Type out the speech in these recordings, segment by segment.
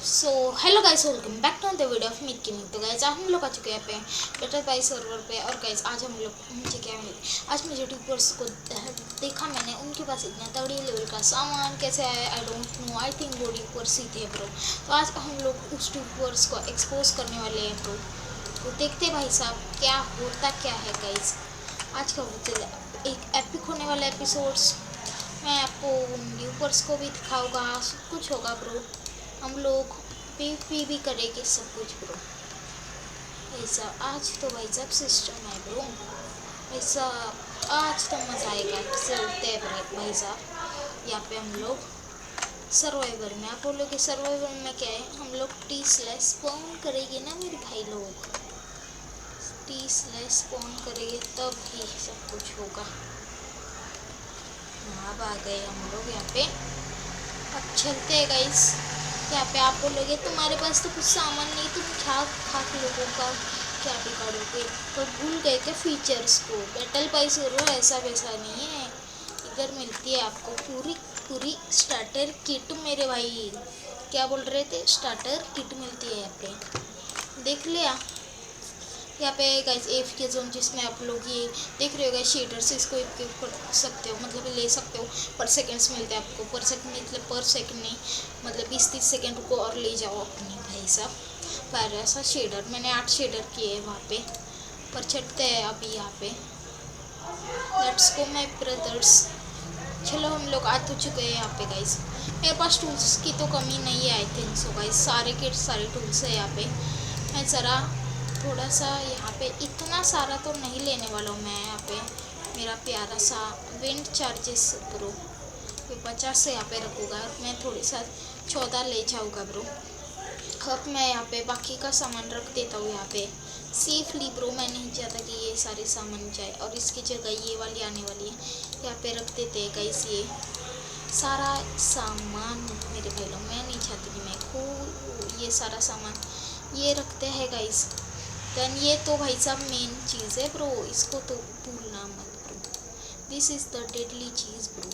So hello guys, welcome back to the video of mid gaming. तो guys आज हम लोग आ चुके हैं पे बेटर बाई सर्वर पे। और गाइस आज हम लोग मुझे क्या मिले, आज मुझे यूट्यूबर्स को देखा मैंने, उनके पास इतना तगड़ी लेवल का सामान कैसे आया I don't know. I think वो यूट्यूबर्स ही थे ब्रो। तो आज हम लोग उस यूट्यूबर्स को एक्सपोज करने वाले हैं ब्रो। तो देखते भाई साहब क्या होता क्या है गाइस। आज का एक एपिक होने वाला एपिसोड्स। मैं आपको यूट्यूबर्स को भी दिखाऊंगा, सब कुछ होगा ब्रो। हम लोग पीवीपी भी करेंगे सब कुछ ब्रो। ऐसा आज तो भाई साहब सिस्टम है ब्रो। ऐसा आज तो मज़ा आएगा। चलते हैं भाई साहब। यहाँ पे हम लोग सर्वाइवर में, आप बोलोगे सर्वाइवर में क्या है, हम लोग टी स्लैश स्पॉन करेंगे ना मेरे भाई लोग। टी स्लैश स्पॉन करेंगे तब ही सब कुछ होगा। अब आ गए हम लोग यहाँ पे। अब चलते हैं गाइस। यहाँ पे आप बोलोगे तुम्हारे पास तो कुछ सामान नहीं, तुम खाक लोगों का क्या बिगाड़ोगे। तो भूल गए क्या फीचर्स को। बैटल पाइस करो, ऐसा वैसा नहीं है। इधर मिलती है आपको पूरी स्टार्टर किट मेरे भाई। क्या बोल रहे थे, स्टार्टर किट मिलती है यहाँ पे, देख लिया। यहाँ पे गाइस एफ के जोन, जिसमें आप लोग ये देख रहे हो गाइस शेडर्स, इसको इक्विप कर सकते हो, मतलब ले सकते हो। पर सेकंड्स मिलते हैं आपको, पर सेकंड मतलब पर सेकंड नहीं, मतलब 20-30 सेकंड को और ले जाओ अपने भाई साहब। पर ऐसा शेडर मैंने 8 शेडर किए हैं वहाँ पे। पर चढ़ते हैं अभी यहाँ पे। Let's go my brothers. चलो हम लोग आ तो चुके हैं यहाँ पे गाइस। मेरे पास टूल्स की तो कमी नहीं है आई थिंक सो गाइस। सारे के सारे टूल्स है यहाँ पे। मैं ज़रा थोड़ा सा यहाँ पे, इतना सारा तो नहीं लेने वाला हूँ मैं यहाँ पे। मेरा प्यारा सा विंड चार्जेस ब्रो, ये 50 से यहाँ पे रखूँगा। मैं थोड़ी सा 14 ले जाऊँगा ब्रो। अब मैं यहाँ पे बाकी का सामान रख देता हूँ यहाँ पे सेफली ब्रो। मैं नहीं चाहता कि ये सारे सामान जाए, और इसकी जगह ये वाली आने वाली है, यहाँ पे रख देते हैं गाइस ये सारा सामान मेरे भाई लोग। मैं नहीं चाहती कि मैं खो ये सारा सामान, ये रखते हैं गाइस। देन ये तो भाई साहब मेन चीज़ है ब्रो, इसको तो भूलना मत bro. This is the deadly cheese bro,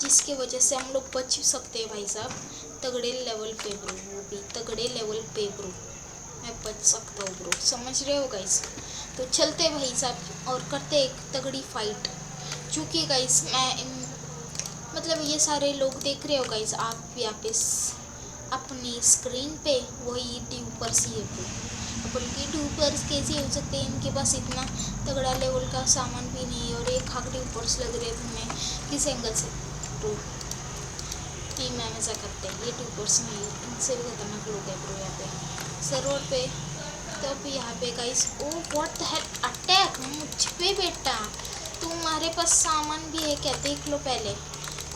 जिसके वजह से हम लोग बच सकते हैं भाई साहब तगड़े लेवल पे ब्रो। वो भी तगड़े लेवल पे ब्रो मैं बच सकता हूँ ब्रो, समझ रहे हो गाइस। तो चलते भाई साहब और करते एक तगड़ी फाइट। चूँकि गाइस मैं मतलब ये सारे लोग देख रहे हो गाइस आप यहाँ पे अपनी स्क्रीन पे, वही यूट्यूबर्स ही है ब्रो। अपन के यूट्यूबर्स कैसे हो सकते हैं, इनके पास इतना तगड़ा लेवल का सामान भी नहीं है, और एक खाक यूट्यूबर्स लग रहे हैं तुम्हें किस एंगल से ब्रो। टीम में हमेशा करते हैं ये यूट्यूबर्स नहीं, इनसे भी खतरनाक लोग है ब्रो यहाँ पे सर्वर पे। तब यहाँ पे guys oh what the hello, attack मुझ पे बेटा। तुम्हारे पास सामान भी है क्या, देख लो पहले,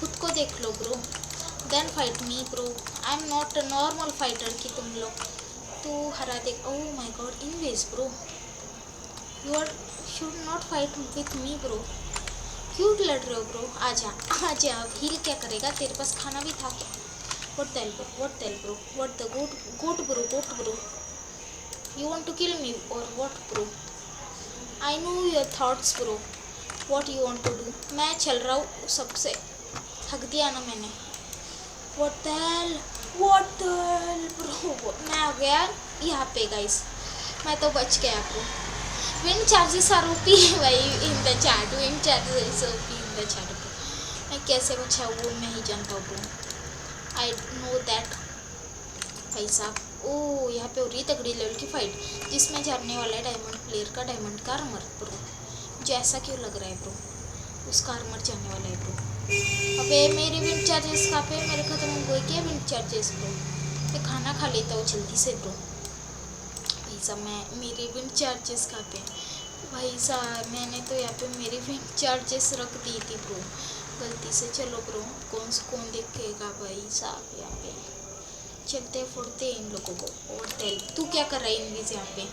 खुद को देख लो bro, then fight me bro. I am not a normal fighter कि तुम लोग तो हरा दे। Oh my god invis bro, you are should not fight with me bro. क्यों लड़ रहे हो ब्रो, आजा आजा। हील क्या करेगा, तेरे पास खाना भी था क्या। What the hell bro, what the hell bro, what the goat bro, goat bro, you want to kill me or what bro. I know your thoughts bro, what you want to do. मैं चल रहा हूँ सबसे, थक दिया ना मैंने। What the hell bro, मैं आ गया यहाँ पे गाइस। मैं तो बच गया bro. Wind charges are OP भाई in the chat, wind charges OP in the chat bro. मैं कैसे बचा वो मैं ही जानता हूँ ब्रो, आई नो दैट भाई साहब। ओ यहाँ पे हो रही तगड़ी लेवल की फाइट, जिसमें जानने वाला है डायमंड प्लेयर का डायमंड का आर्मर ब्रो। जैसा क्यों लग रहा है ब्रो, उसका आर्मर जाने वाला है ब्रो। अबे मेरे विंड चार्जेस कहाँ पे, मेरे खत्म हो गए क्या विंड चार्जेस ब्रो। मैं खाना खा लेता हूँ जल्दी से ब्रो। भाई साहब मैं मेरे विंड चार्जेस कहाँ पे भाई साहब, मैंने तो यहाँ पे मेरे विंड चार्जेस रख दी थी ब्रो गलती से। चलो ब्रो कौन देखेगा भाई साहब। यहाँ पे चलते फोड़ते इन लोगों को। और टेल तू क्या कर रहा है इनवीज यहाँ पे,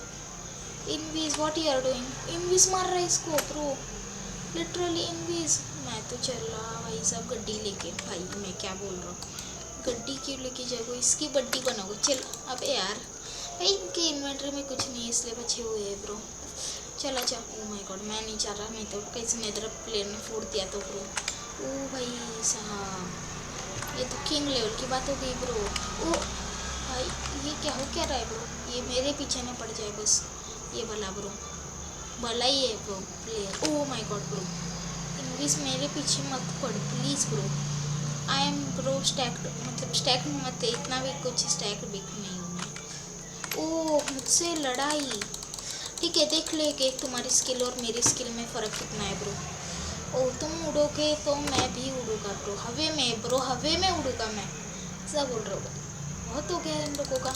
इनवीज व्हाट यू आर डूइंग। इनवीज मार रहा है इसको ब्रो, लिटरली इनवीज। मैं तो चल रहा भाई साहब गड्डी लेके, भाई मैं क्या बोल रहा हूँ, गड्डी क्यों लेके जाओ, इसकी बड्डी बनाओ। चल अबे यार भाई इनके इन्वेंटरी में कुछ नहीं इसलिए बचे हुए हैं ब्रो। चला जा। ओ माय गॉड मैं नहीं चाह रहा, मैं तो कैसे नेदर प्लेयर ने फोड़ दिया तो ब्रो। ओ भाई साहब ये तो किंग लेवल की बात हो गई ब्रो। ओ भाई ये मेरे पीछे न पड़ जाए बस। ये भला ब्रो, भला ही है bro player. Oh my god bro, invis मेरे पीछे मत पड़ please bro. I am bro stacked, मतलब स्टैक मत, इतना भी कुछ स्टैक बिक नहीं हूँ मैं। ओह मुझसे लड़ाई, ठीक है देख ले कि तुम्हारी स्किल और मेरी स्किल में फ़र्क कितना है ब्रो। ओ तुम उड़ोगे तो मैं भी उड़ूंगा ब्रो, हवे में ब्रो, हवे में उड़ूंगा मैं। सब उड़ रहा होगा, बहुत हो गया इन लोगों का।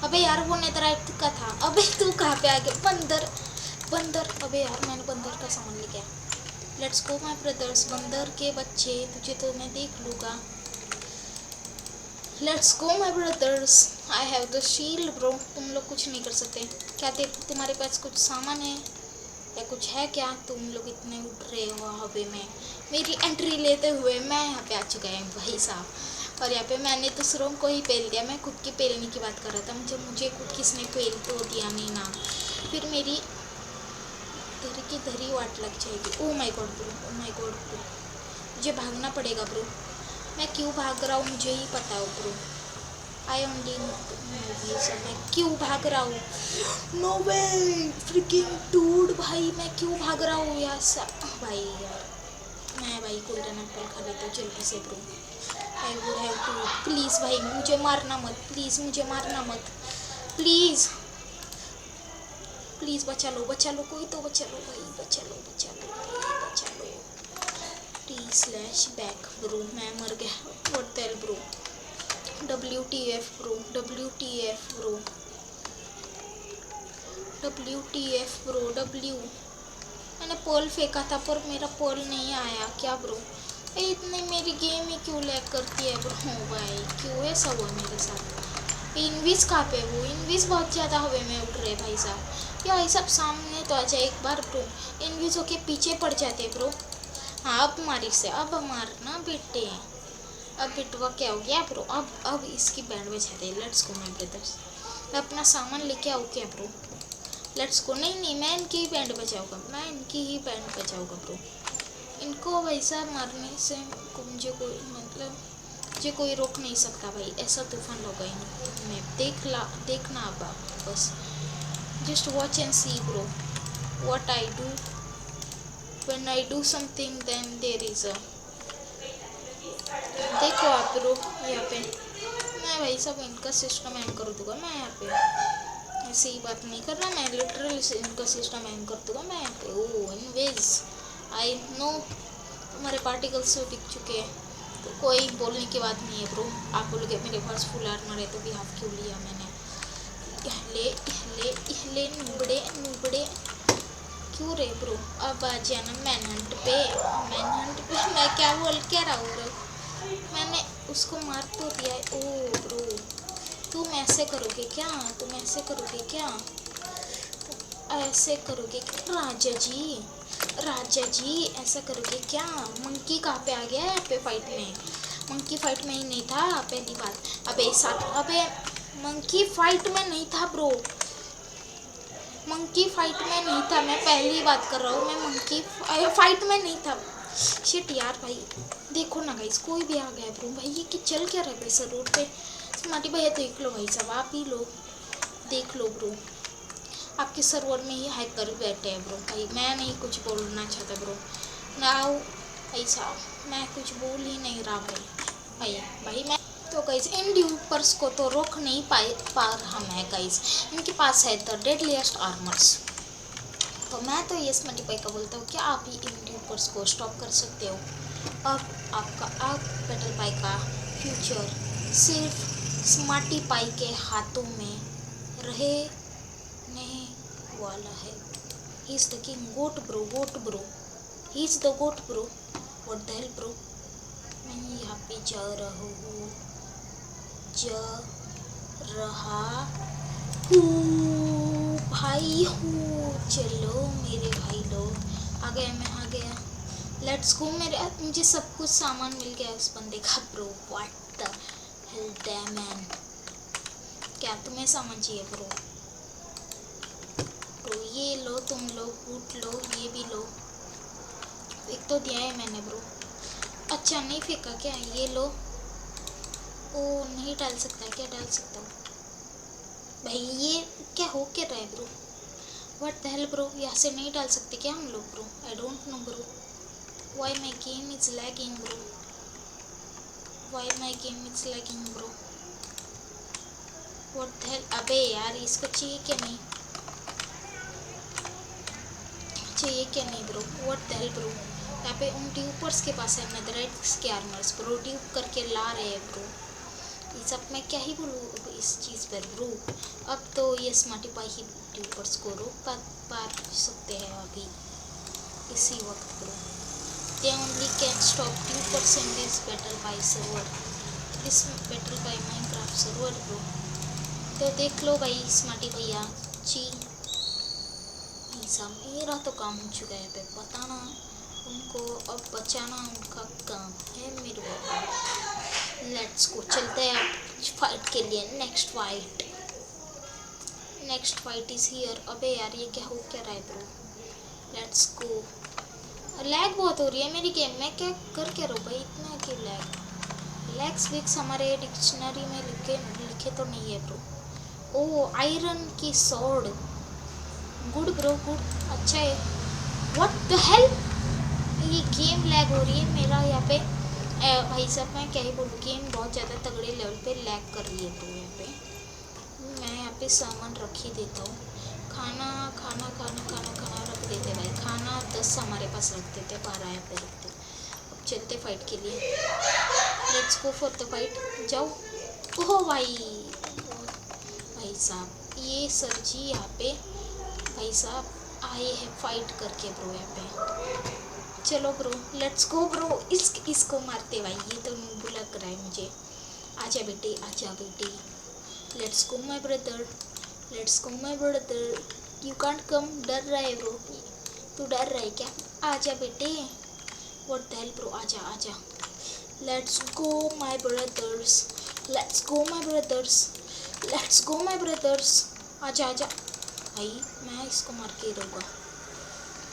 अबे यार वो नेदरराइट का था। अबे तू कहाँ पे आ गया बंदर, बंदर। अबे यार मैंने बंदर का सामान लेके आया। लेट्स गो माय ब्रदर्स, बंदर के बच्चे, तुझे तो मैं देख लूँगा। Let's go my brothers, I have the shield bro. तुम लोग कुछ नहीं कर सकते। क्या तुम्हारे पास कुछ सामान है या कुछ है क्या? तुम लोग इतने उड़ रहे हो हवे में। मेरी एंट्री लेते हुए मैं यहाँ पे आ चुका है भाई साहब। और यहाँ पे मैंने दूसरों को ही पेल दिया, मैं खुद के पेलने की बात कर रहा था। मुझे खुद किसने पेल तो दिया नहीं ना, फिर मेरी धरी की धरी वाट लग जाएगी। Oh my god bro, oh my god bro, मुझे भागना पड़ेगा ब्रो। मैं क्यों भाग रहा हूँ मुझे ही पता है ब्रो। आई ओनली मैं क्यों भाग रहा हूँ? नो वे फ्रिकिंग डूड, भाई मैं क्यों भाग रहा हूँ यार भाई यार। मैं भाई गोल्डन एप्पल खा लेता हूँ जल्दी से bro. I would have to, please भाई मुझे मारना मत, प्लीज़ मुझे मारना मत, प्लीज़ प्लीज़ बचा लो, बचा लो, कोई तो बचा लो भाई, बचा लो, बचा लो, बचा लो। T/back ब्रो, मैं मर गया। What the hell bro, WTF bro, WTF bro, WTF bro, मैंने पर्ल फेंका था पर मेरा पर्ल नहीं आया क्या ब्रो? इतनी मेरी गेम ही क्यों लैग करती है ब्रो भाई, क्यों ऐसा हुआ मेरे साथ? इनविस कहाँ पे? वो इनविस बहुत ज़्यादा हवे में उड़ रहे भाई साहब। या भाई साहब सामने तो आ जाए एक बार ब्रो, इनविस होके पीछे पड़ जाते ब्रो। हाँ अब मारी से, अब मारना बेटे। अब बिटवा क्या हो गया ब्रो? अब इसकी बैंड बजाते हैं। लेट्स गो माय ब्रदर्स, मैं अपना सामान लेके आऊँ क्या ब्रो? Let's go. नहीं मैं इनकी ही बैंड बजाऊँगा, मैं इनकी ही बैंड बजाऊँगा ब्रो। इनको वैसा मारने से मुझे कोई मतलब मुझे कोई रोक नहीं सकता भाई। ऐसा तूफान होगा इनमें, देखना अब बस। Just watch and see bro what I do. When I do something then there is a, देखो आप ब्रो यहाँ पे मैं भाई सब इनका सिस्टम एंड कर दूंगा। मैं यहाँ पे ऐसे ही बात नहीं कर रहा, मैं लिटरली इनका सिस्टम एंड कर दूंगा मैं यहाँ पे। ओह इनवेज आई नो तुम्हारे पार्टिकल्स से दिख चुके हैं तो कोई बोलने की बात नहीं है ब्रो। आप बोलोगे मेरे पास फुल आर्मर है तो भी हाफ क्यों लिया मैंने? ले नुबड़े नुबड़े क्यों रे ब्रो? अब आ जाना मैनहंट पे, मैनहंट पे। मैं क्या बोल के रहा हूँ ब्रो, मैंने उसको मार तो दिया है। ओ ब्रो तुम ऐसे करोगे क्या? तुम ऐसे करोगे क्या? तुम ऐसे करोगे क्या राजा जी ऐसा करोगे क्या? मंकी कहाँ पे आ गया है यहाँ पे फाइट में? मंकी फाइट में ही नहीं था पहली बात। अबे साथ, अबे मंकी फाइट में नहीं था ब्रो, मंकी फाइट में नहीं था। मैं पहली बात कर रहा हूँ, मैं मंकी फाइट में नहीं था। शिट यार भाई देखो ना गाइस, कोई भी आ गया ब्रो भाई। ये कि चल क्या रहा है सर रोड पे? स्मार्टी भैया देख लो भाई साहब, आप ही लोग देख लो ब्रो, आपके सर्वर में ही हैक कर बैठे हैं ब्रो भाई। मैं नहीं कुछ बोलना चाहता ब्रो नाउ भाई साहब, मैं कुछ बोल ही नहीं रहा भाई मैं तो गाइस इन ड्यूपर्स को तो रोक नहीं पा रहा मैं गाइस। इनके पास है द डेडलिएस्ट आर्मर्स। तो मैं तो ये स्मार्टी पाई का बोलता हूँ, क्या आप ही इन ड्यूपर्स को स्टॉप कर सकते हो? अब बैटल पाई का फ्यूचर सिर्फ स्मार्टी पाई के हाथों में रहने वाला है। He is the king, goat bro, he is the goat bro. What the hell bro, मैं यहाँ पे जा रहा हूँ भाई हूँ। चलो मेरे भाई लोग आ गए, मैं आ गया। Let's go. मुझे सब कुछ सामान मिल गया उस बंदे का bro. What the hello dam man, क्या तुम्हें सामान चाहिए ब्रो? तो ये लो, तुम लो, बूट लो, ये भी लो। एक तो दिया है मैंने ब्रो। अच्छा नहीं फेंका क्या? ये लो। ओ नहीं डाल सकता है क्या? डाल सकता हूँ। भाई ये क्या हो क्या रहा है bro? What the hell bro? यहाँ से नहीं डाल सकते क्या हम लोग bro? I don't know bro, why my game is lagging bro, why my game is lagging bro, what the hello? अबे यार इसको चाहिए क्या नहीं, चाहिए क्या नहीं bro? What the hell bro? यहाँ पे उन ड्यूपर्स के पास है नेदराइट्स के आर्मर्स ब्रो, ड्यूप करके ला रहे हैं ब्रो। ये सब मैं क्या ही बोलूँ इस चीज़ पर ब्रो। अब तो ये स्मार्टी पाई ही ड्यूपर्स को रोक पा सकते हैं अभी इसी वक्त bro. They only can stop dupers in this battle by server, this battle by Minecraft server bro. तो देख लो भाई स्मार्टी भैया जी, सब मेरा तो काम हो चुका है पे बताना उनको, अब बचाना उनका काम है मेरे को। लेट्स गो, चलते हैं अब फाइट के लिए। Next fight is here. अबे यार ये क्या हो क्या रहा है ब्रो? Let's go. लैग बहुत हो रही है मेरी गेम में, क्या कर क्या रहा भाई इतना क्यों लैग? लैग्स विक्स हमारे डिक्शनरी में लिखे तो नहीं है ब्रो। ओ आयरन की सॉर्ड, गुड ब्रो गुड, अच्छा है। What the hello? ये गेम लैग हो रही है मेरा यहाँ पे भाई साहब, मैं क्या ही बोलूँ, गेम बहुत ज़्यादा तगड़े लेवल पे लैग कर रही है ब्रो। यहाँ पे मैं यहाँ पे सामान रख ही देता हूँ, खाना खाना खाना खाना खाना रख देते भाई, खाना 10 हमारे पास रख देते, 12 यहाँ पे रखते। अब चलते फाइट के लिए, let's go for the fight, जाओ। ओह भाई साहब ये सर जी यहाँ पे भाई साहब आए हैं फाइट करके ब्रो यहाँ पे। चलो ब्रो लेट्स गो ब्रो, इसको मारते भाई, ये तो नूब लग रहा है मुझे। आजा बेटे आजा बेटे, let's go my brother, let's go my brother, you can't come. डर रहा है ब्रो, तू डर रहा है क्या? आजा बेटे, व्हाट द हेल ब्रो, आजा आजा। Let's go my brothers, let's go my brothers, let's go my brothers, आजा आजा भाई, मैं इसको मार के रहूँगा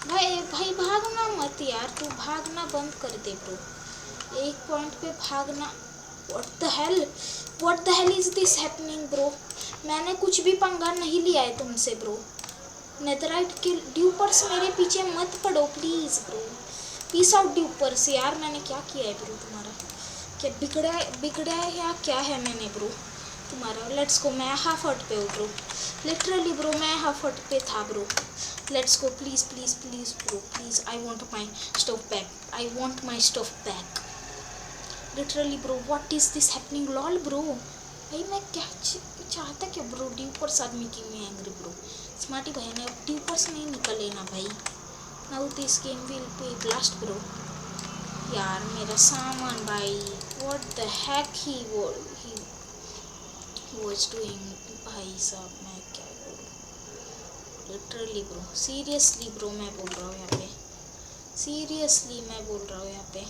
भाई। भाई भागना मत यार, तू भागना बंद कर दे ब्रो, एक पॉइंट पे भागना। What the hell is this happening bro? मैंने कुछ भी पंगा नहीं लिया है तुमसे ब्रो। नेदराइट के ड्यूपर्स मेरे पीछे मत पड़ो प्लीज़ ब्रो, पीस आउट ड्यूपर्स। यार मैंने क्या किया है ब्रो तुम्हारा? क्या बिगड़ा है या क्या है मैंने ब्रो तुम्हारा? लेट्स गो, मैं हाफ हर्ट पे हूँ ब्रो, लिटरली ब्रो मैं हाफ हर्ट पे था bro. Let's go please please please bro please, I want my stuff back, I want my stuff back literally bro. What is this happening lol bro? भाई मैं क्या चाहता क्या bro? ड्यूपर्स आदमी की मैं एंग्री ब्रो। स्मार्टी भाई ने अब ड्यूपर्स नहीं निकले ना भाई, now this game will be blast bro. यार मेरा सामान भाई, what the hack he was doing भाई साहब, मैं क्या बोलूँ लिटरली ब्रो, सीरियसली ब्रो मैं बोल रहा हूँ यहाँ पे, सीरियसली मैं बोल रहा हूँ यहाँ पे।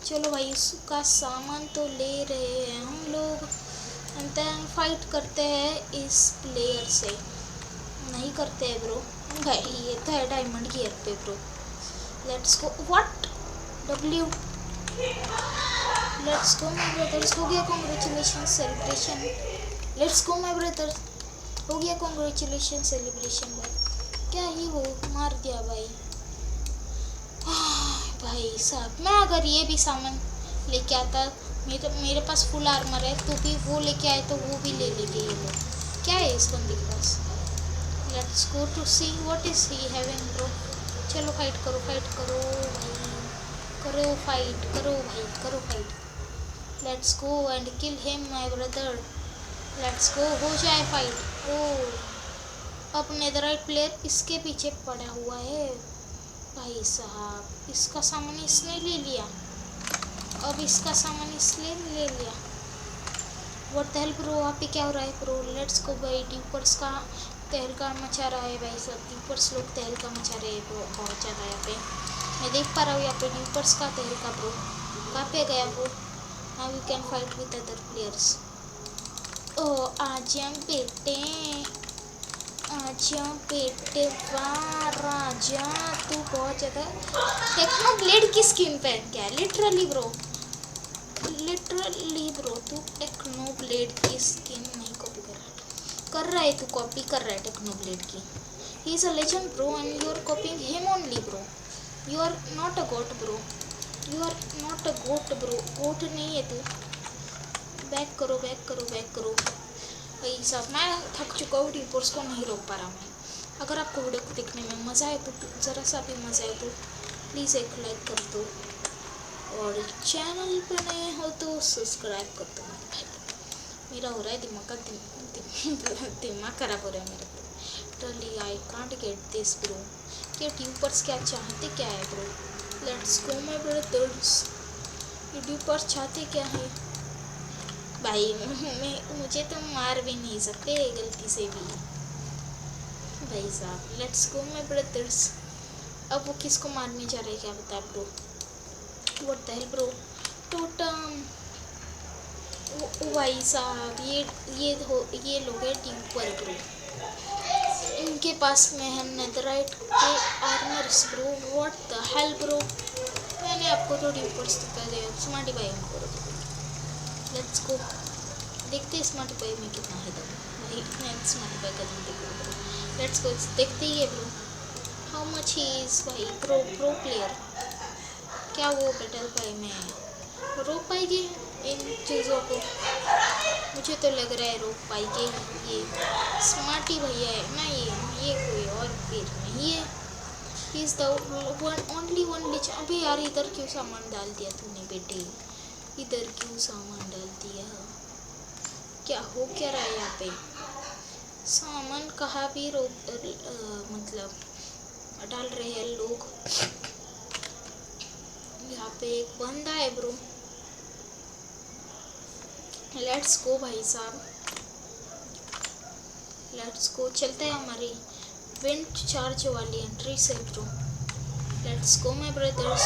चलो भाई उसका सामान तो ले रहे हैं हम लोग, एंड देन फाइट करते हैं इस प्लेयर से। नहीं करते हैं ब्रो भाई, ये तो है डायमंड गियर पे bro. Let's go, what W, let's go my brothers. हो गया congratulation celebration, let's go my brothers, हो गया कॉन्ग्रेचुलेशन सेलिब्रेशन भाई। क्या ही वो मार दिया भाई। भाई साहब मैं अगर ये भी सामान लेके आता, मेरे पास फुल आर्मर है, तो भी वो लेके आए तो वो भी ले लेंगे ये लोग। क्या है इस बंदे के पास? Let's go to see what is he having bro. चलो फाइट करो भाई, करो फाइट, करो भाई करो fight. Let's go and kill him my brother, let's go, हो जाए फाइट। ओ अब नेदराइट प्लेयर इसके पीछे पड़ा हुआ है भाई साहब, इसका सामान इसने ले लिया, अब इसका सामान इसने ले लिया। व्हाट द हेल ब्रो, वहाँ पे क्या हो रहा है ब्रो? लेट्स गो भाई, ड्यूपर्स का तहलका मचा रहा है भाई सब, ड्यूपर्स लोग तहलका मचा रहे हैं ब्रो बहुत ज़्यादा। यहाँ पे मैं देख पा रहा हूँ यहाँ पे ड्यूपर्स का तहलका ब्रो। कहाँ पे गया वो? Now you can fight with other players. ओ आजा बेटे, आजा बेटे, वाह राजा तू बहुत ज़्यादा। टेक्नो ब्लेड की स्किन पहन के है लिटरली ब्रो, लिटरली ब्रो तू टेक्नो ब्लेड की स्किन नहीं कॉपी कर रहा। कर रहा है, तू कॉपी कर रहा है टेक्नोब्लेड की। He is a legend bro and you are copying him only bro. You are not a goat bro, you are not a goat bro, goat नहीं है तू। बैक करो बैक करो बैक करो भाई साहब। मैं थक चुका हूँ, ड्यूपर्स को नहीं रोक पा रहा मैं। अगर आपको वीडियो को देखने में मज़ा आए तो ज़रा सा भी मज़ा आए तो प्लीज़ एक लाइक कर दो, और चैनल पर नए हो तो सब्सक्राइब कर दो मेरे भाई। मेरा हो रहा है दिमाग खराब हो रहा है मेरा। Literally I can't get this bro. ये ड्यूपर्स क्या चाहते क्या है bro? Let's go my brothers. ये ड्यूपर्स चाहते क्या है भाई? मुझे तो मार भी नहीं सकते गलती से भी भाई साहब। Let's go my brothers. अब वो किसको मारने जा रहे हैं क्या बता bro? What the hell bro? Totem. ओ भाई साहब, ये लोग हैं ड्यूपर ब्रो। इनके पास में है नेदराइट के armours bro. What the hell bro? मैंने आपको तो ड्यूपर्स तो पहले स्मार्टी भाई हमको रखो। लेट्स गो, देखते हैं स्मार्टी भाई में कितना है दम भाई। मैं स्मार्टी भाई का दम देखूँ ब्रो। लेट्स गो, देखते ही है bro how much he is भाई। Pro player. क्या वो बैटल भाई में रोक पाएगी इन चीज़ों को? मुझे तो लग रहा है रोक पाएगी ये स्मार्टी भैया है ना। ये कोई और फिर नहीं है। He is the only one lich. अबे यार, इधर क्यों सामान डाल दिया तूने बेटे? इधर क्यों सामान डाल दिया? क्या हो क्या रहा है यहाँ पे? सामान कहाँ भी मतलब डाल रहे हैं लोग। यहाँ पे एक बंदा है ब्रो। लेट्स गो भाई साहब, लेट्स गो। चलते हैं हमारी विंड चार्ज वाली एंट्री से bro. Let's go my brothers.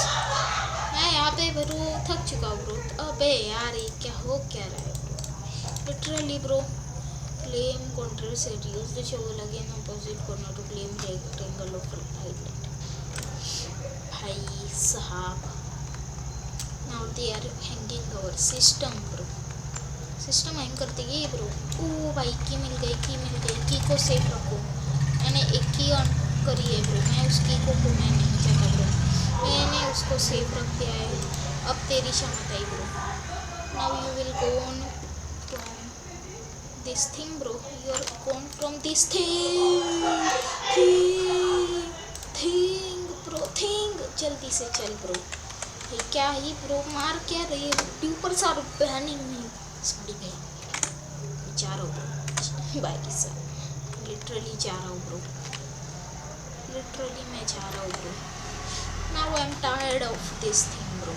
मैं यहाँ पे ब्रो थक चुका ब्रो। अबे यार, ये क्या हो क्या रहा है bro? Literally bro, claim control set use the shovel again opposite corner to claim rectangle of island भाई साहब। now they are hanging our system bro। System hang करते ये ब्रो। ओ भाई, की मिल गई की को सेफ रखो। मैंने एक की ऑन करी है ब्रो, मैं उस की को खोना नहीं चाहता ब्रो। मैंने उसको सेफ रख दिया है। अब तेरी क्षमता आई bro. Now you will go on from this thing bro, you are gone from this thing bro, thing। जल्दी से चल ब्रो। ये क्या ही ब्रो, मार क्या रही है? ऊपर सार बैनिंग नहीं सॉरी भाई, जा रहा हूँ ब्रो बाकी सर। लिटरली जा रहा हूँ ब्रो, लिटरली मैं जा रहा हूँ bro. Now I am tired of this thing bro.